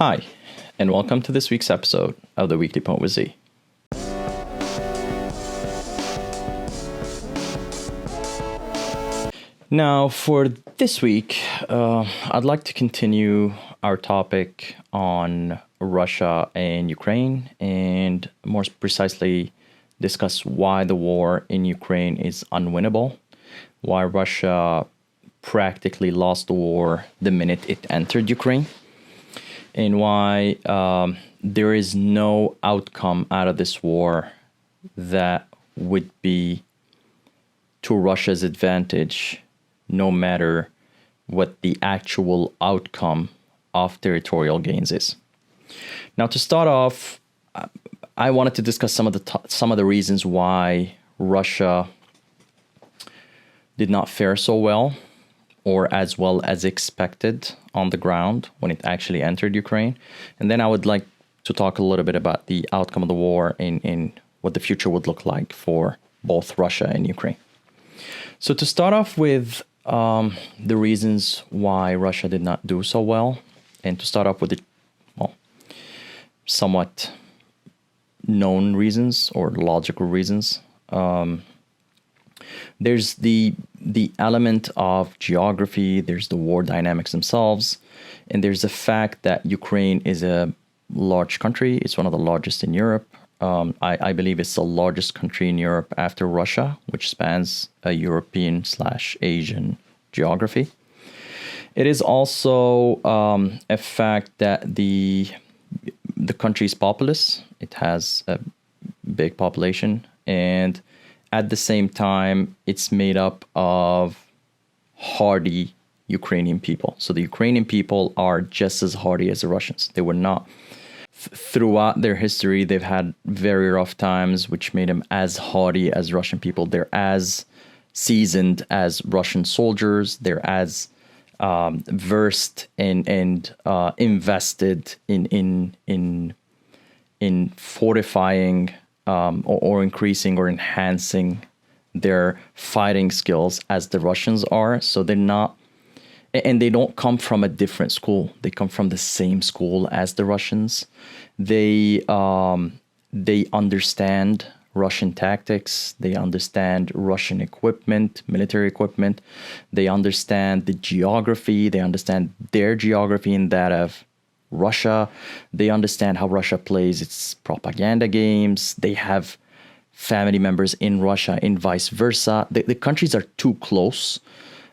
Hi, and welcome to this week's episode of the Weekly Point with Z. Now, for this week, I'd like to continue our topic on Russia and Ukraine, and more precisely discuss why the war in Ukraine is unwinnable, why Russia practically lost the war the minute it entered Ukraine, and why there is no outcome out of this war that would be to Russia's advantage, no matter what the actual outcome of territorial gains is. Now, to start off, I wanted to discuss some of the reasons why Russia did not fare so well as expected on the ground when it actually entered Ukraine. And then I would like to talk a little bit about the outcome of the war and what the future would look like for both Russia and Ukraine. So to start off with the reasons why Russia did not do so well, and to start off with the somewhat known reasons or logical reasons, there's the element of geography, there's the war dynamics themselves, and there's the fact that Ukraine is a large country. It's one of the largest in Europe. I believe it's the largest country in Europe after Russia, which spans a European/Asian geography. It is also a fact that the country is populous. It has a big population, and at the same time, it's made up of hardy Ukrainian people. So the Ukrainian people are just as hardy as the Russians. They were not. Throughout their history, they've had very rough times, which made them as hardy as Russian people. They're as seasoned as Russian soldiers. They're as versed and invested in fortifying or increasing or enhancing their fighting skills as the Russians are. So they're not, and they don't come from a different school. They come from the same school as the Russians. They understand Russian tactics. They understand Russian equipment, military equipment. They understand the geography. They understand their geography and that of Russia. They understand how Russia plays its propaganda games. They have family members in Russia and vice versa. The countries are too close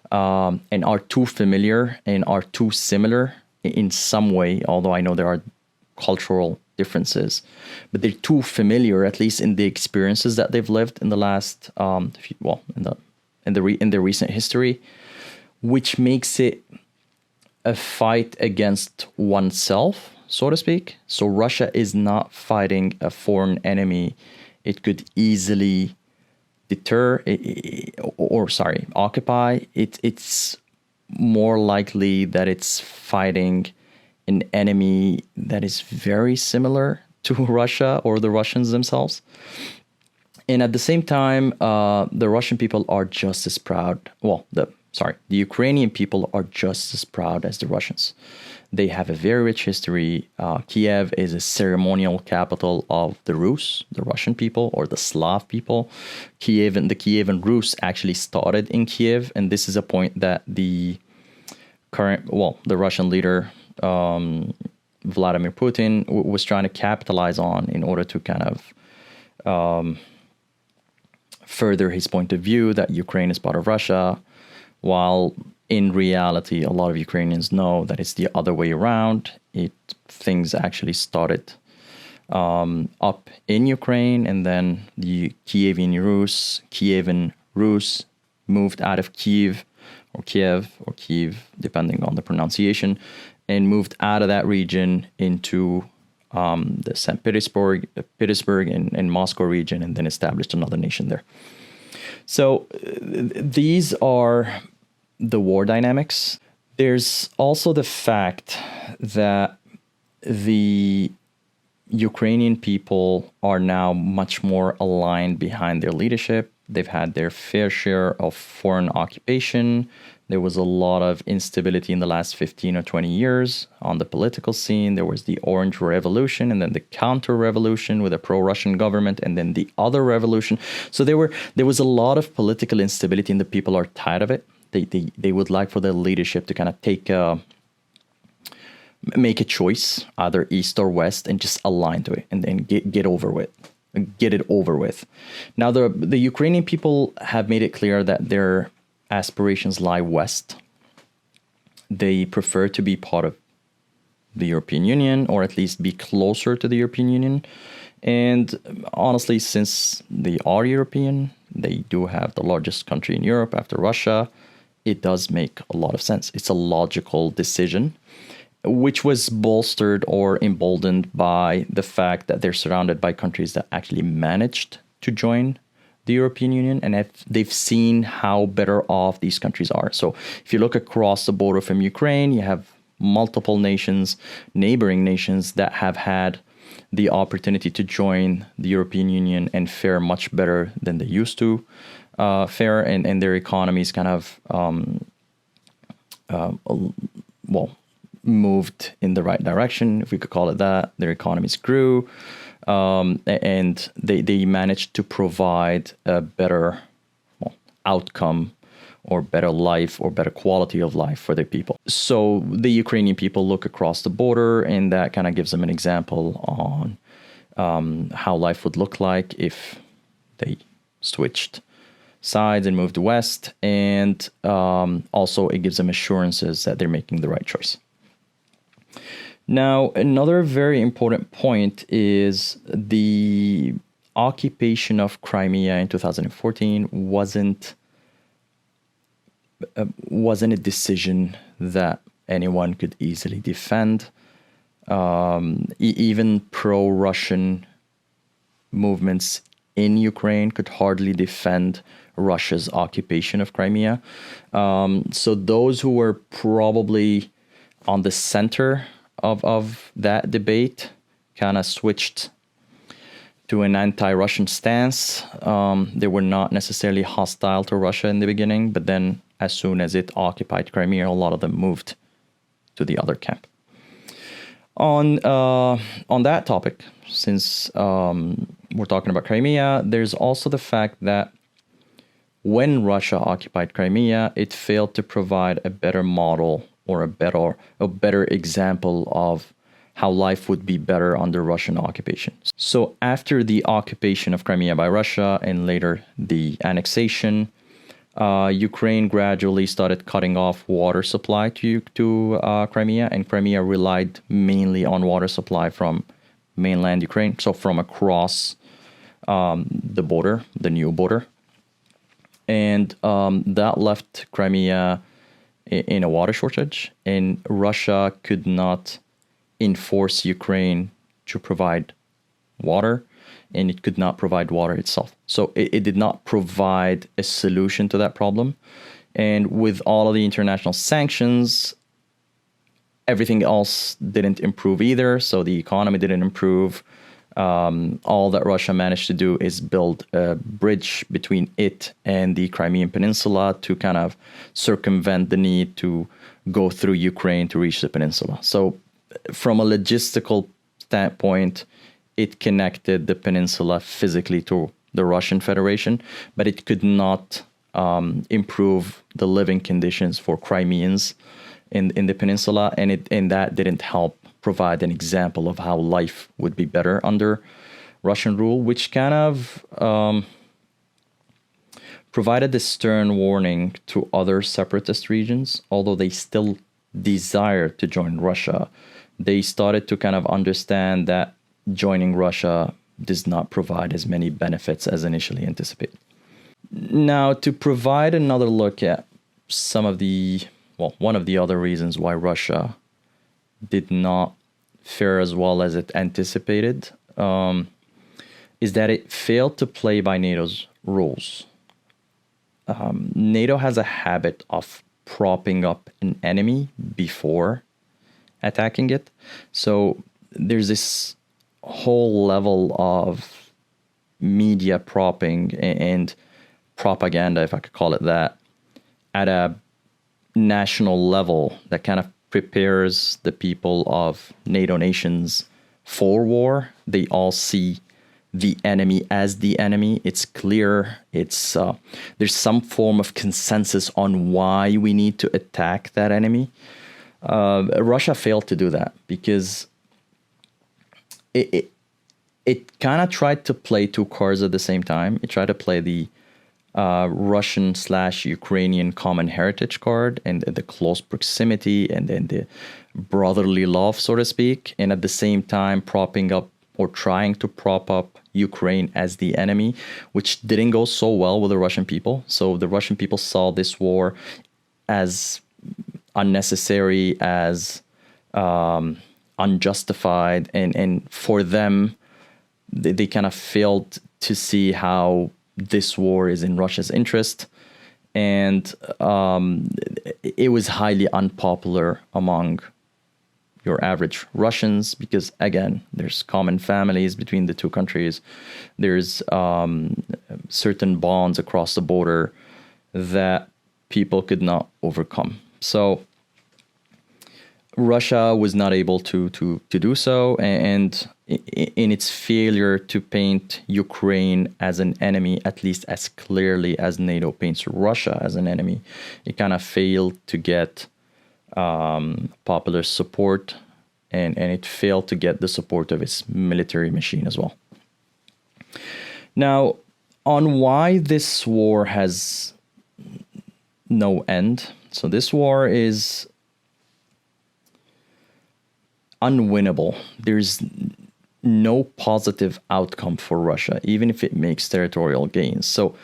and are too familiar and are too similar in some way, although I know there are cultural differences, but they're too familiar, at least in the experiences that they've lived in the last, in their recent history, which makes it a fight against oneself, so to speak. So Russia is not fighting a foreign enemy it could easily occupy. It's more likely that it's fighting an enemy that is very similar to Russia or the Russians themselves. And at the same time, the Russian people are just as proud. The Ukrainian people are just as proud as the Russians. They have a very rich history. Kiev is a ceremonial capital of the Rus, the Russian people, or the Slav people. The Kievan Rus actually started in Kiev, and this is a point that the Russian leader, Vladimir Putin, was trying to capitalize on in order to kind of further his point of view that Ukraine is part of Russia, while in reality, a lot of Ukrainians know that it's the other way around. Things actually started up in Ukraine, and then the Kievan Rus moved out of Kiev, depending on the pronunciation, and moved out of that region into the St. Petersburg and Moscow region, and then established another nation there. So these are the war dynamics. There's also the fact that the Ukrainian people are now much more aligned behind their leadership. They've had their fair share of foreign occupation. There was a lot of instability in the last 15 or 20 years on the political scene. There was the Orange Revolution and then the counter-revolution with a pro-Russian government and then the other revolution. So there was a lot of political instability and the people are tired of it. They would like for the leadership to kind of make a choice, either east or west, and just align to it and then get it over with. Now, the Ukrainian people have made it clear that their aspirations lie west. They prefer to be part of the European Union, or at least be closer to the European Union. And honestly, since they are European, they do have the largest country in Europe after Russia, it does make a lot of sense. It's a logical decision, which was bolstered or emboldened by the fact that they're surrounded by countries that actually managed to join the European Union, and they've seen how better off these countries are. So if you look across the border from Ukraine, you have multiple nations, neighboring nations, that have had the opportunity to join the European Union and fare much better than they used to fare, and their economies kind of moved in the right direction, if we could call it that. Their economies grew, and they managed to provide a better outcome or better life or better quality of life for their people. So the Ukrainian people look across the border, and that kind of gives them an example on how life would look like if they switched sides and moved west. And also it gives them assurances that they're making the right choice. Now, another very important point is the occupation of Crimea in 2014 wasn't a decision that anyone could easily defend. Even pro-Russian movements in Ukraine could hardly defend Russia's occupation of Crimea. So those who were probably on the center of that debate kind of switched to an anti-Russian stance. They were not necessarily hostile to Russia in the beginning, but then as soon as it occupied Crimea, a lot of them moved to the other camp. On that topic, since we're talking about Crimea, there's also the fact that when Russia occupied Crimea, it failed to provide a better model or a better example of how life would be better under Russian occupation. So after the occupation of Crimea by Russia and later the annexation, Ukraine gradually started cutting off water supply to Crimea, and Crimea relied mainly on water supply from mainland Ukraine, so from across the border, the new border. And that left Crimea in a water shortage, and Russia could not enforce Ukraine to provide water, and it could not provide water itself. So it did not provide a solution to that problem. And with all of the international sanctions, everything else didn't improve either. So the economy didn't improve. All that Russia managed to do is build a bridge between it and the Crimean Peninsula to kind of circumvent the need to go through Ukraine to reach the peninsula. So from a logistical standpoint, it connected the peninsula physically to the Russian Federation, but it could not improve the living conditions for Crimeans in the peninsula, and that didn't help provide an example of how life would be better under Russian rule, which kind of provided a stern warning to other separatist regions. Although they still desired to join Russia, they started to kind of understand that joining Russia does not provide as many benefits as initially anticipated. Now, to provide another look at one of the other reasons why Russia did not fare as well as it anticipated is that it failed to play by NATO's rules. NATO has a habit of propping up an enemy before attacking it. So there's this whole level of media propping and propaganda, if I could call it that, at a national level that kind of prepares the people of NATO nations for war. They all see the enemy as the enemy. It's clear. It's there's some form of consensus on why we need to attack that enemy. Russia failed to do that because it kind of tried to play two cards at the same time. It tried to play the Russian/Ukrainian common heritage card and the close proximity and then the brotherly love, so to speak, and at the same time propping up or trying to prop up Ukraine as the enemy, which didn't go so well with the Russian people. So the Russian people saw this war as unnecessary, as unjustified, and for them, they kind of failed to see how this war is in Russia's interest, and it was highly unpopular among your average Russians because, again, there's common families between the two countries. There's certain bonds across the border that people could not overcome. So Russia was not able to do so, and in its failure to paint Ukraine as an enemy, at least as clearly as NATO paints Russia as an enemy, it kind of failed to get popular support, and it failed to get the support of its military machine as well. Now, on why this war has no end. So this war is unwinnable. There's no positive outcome for Russia, even if it makes territorial gains. So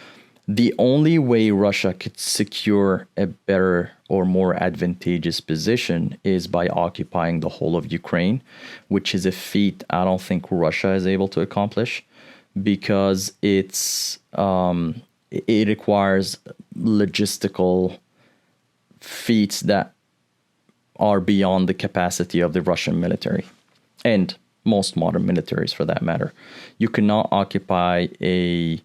the only way Russia could secure a better or more advantageous position is by occupying the whole of Ukraine, which is a feat I don't think Russia is able to accomplish because it requires logistical feats that are beyond the capacity of the Russian military and most modern militaries for that matter. You cannot occupy a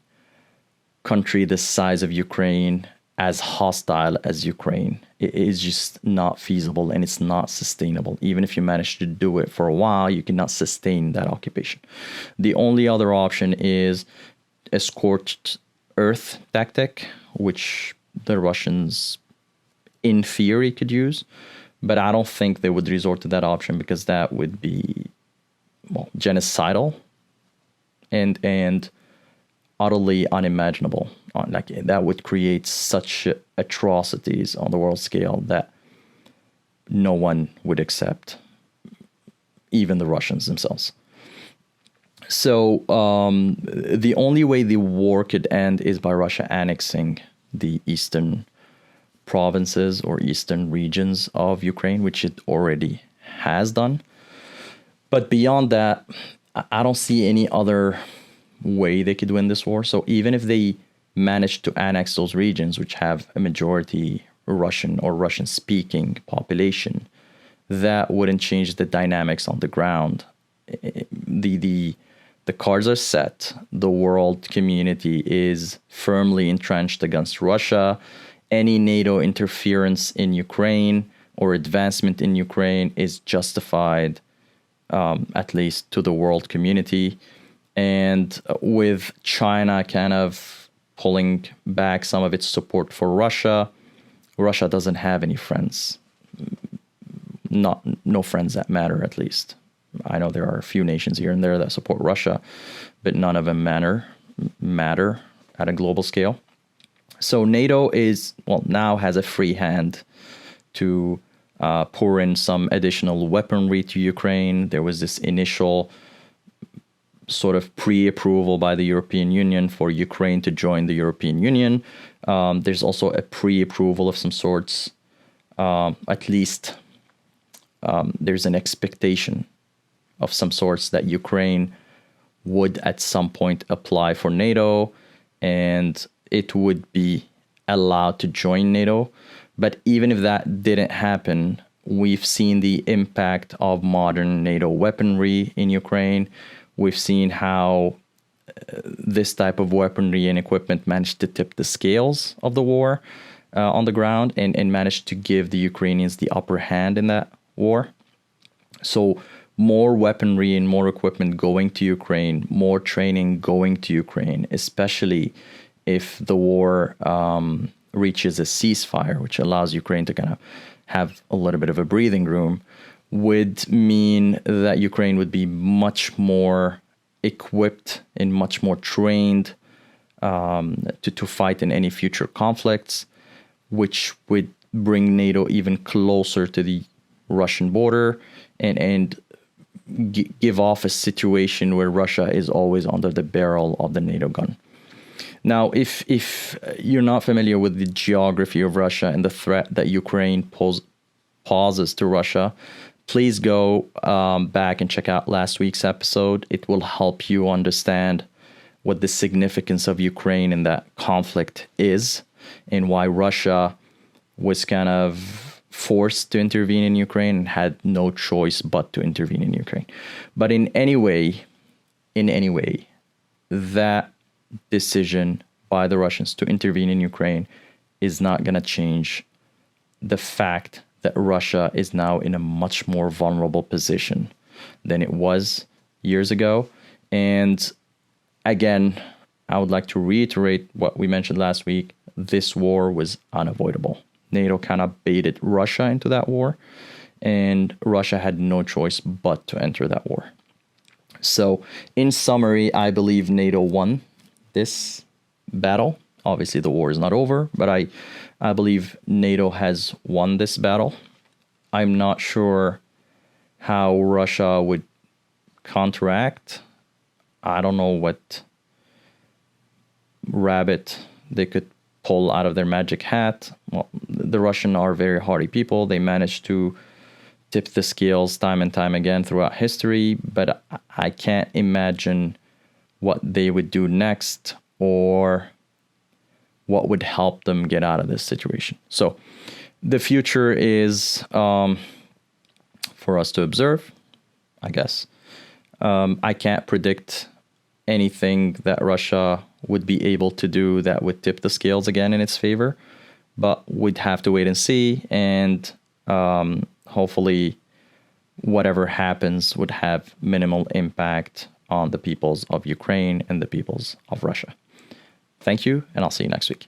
country the size of Ukraine as hostile as Ukraine. It is just not feasible and it's not sustainable. Even if you manage to do it for a while, you cannot sustain that occupation. The only other option is a scorched earth tactic, which the Russians in theory could use, but I don't think they would resort to that option because that would be genocidal and utterly unimaginable. Like that would create such atrocities on the world scale that no one would accept, even the Russians themselves. So the only way the war could end is by Russia annexing the eastern provinces or eastern regions of Ukraine, which it already has done. But beyond that, I don't see any other way they could win this war. So even if they manage to annex those regions, which have a majority Russian or Russian-speaking population, that wouldn't change the dynamics on the ground. The cards are set. The world community is firmly entrenched against Russia. Any NATO interference in Ukraine or advancement in Ukraine is justified, at least to the world community. And with China kind of pulling back some of its support for Russia, Russia doesn't have any friends. No friends that matter, at least. I know there are a few nations here and there that support Russia, but none of them matter at a global scale. So NATO now has a free hand to pour in some additional weaponry to Ukraine. There was this initial sort of pre-approval by the European Union for Ukraine to join the European Union. There's also a pre-approval of some sorts. At least there's an expectation of some sorts that Ukraine would at some point apply for NATO and it would be allowed to join NATO. But even if that didn't happen, we've seen the impact of modern NATO weaponry in Ukraine. We've seen how this type of weaponry and equipment managed to tip the scales of the war on the ground and managed to give the Ukrainians the upper hand in that war. So more weaponry and more equipment going to Ukraine, more training going to Ukraine, especially if the war reaches a ceasefire, which allows Ukraine to kind of have a little bit of a breathing room, would mean that Ukraine would be much more equipped and much more trained to fight in any future conflicts, which would bring NATO even closer to the Russian border and give off a situation where Russia is always under the barrel of the NATO gun. Now, if you're not familiar with the geography of Russia and the threat that Ukraine poses to Russia, please go back and check out last week's episode. It will help you understand what the significance of Ukraine in that conflict is and why Russia was kind of forced to intervene in Ukraine and had no choice but to intervene in Ukraine. But in any way, that decision by the Russians to intervene in Ukraine is not going to change the fact that Russia is now in a much more vulnerable position than it was years ago. And again, I would like to reiterate what we mentioned last week. This war was unavoidable. NATO kind of baited Russia into that war, and Russia had no choice but to enter that war. So in summary, I believe NATO won this battle. Obviously, the war is not over, but I believe NATO has won this battle. I'm not sure how Russia would counteract. I don't know what rabbit they could pull out of their magic hat. Well, the Russians are very hardy people. They managed to tip the scales time and time again throughout history, but I can't imagine what they would do next or what would help them get out of this situation. So the future is for us to observe, I guess. I can't predict anything that Russia would be able to do that would tip the scales again in its favor, but we'd have to wait and see. And hopefully whatever happens would have minimal impact on the peoples of Ukraine and the peoples of Russia. Thank you, and I'll see you next week.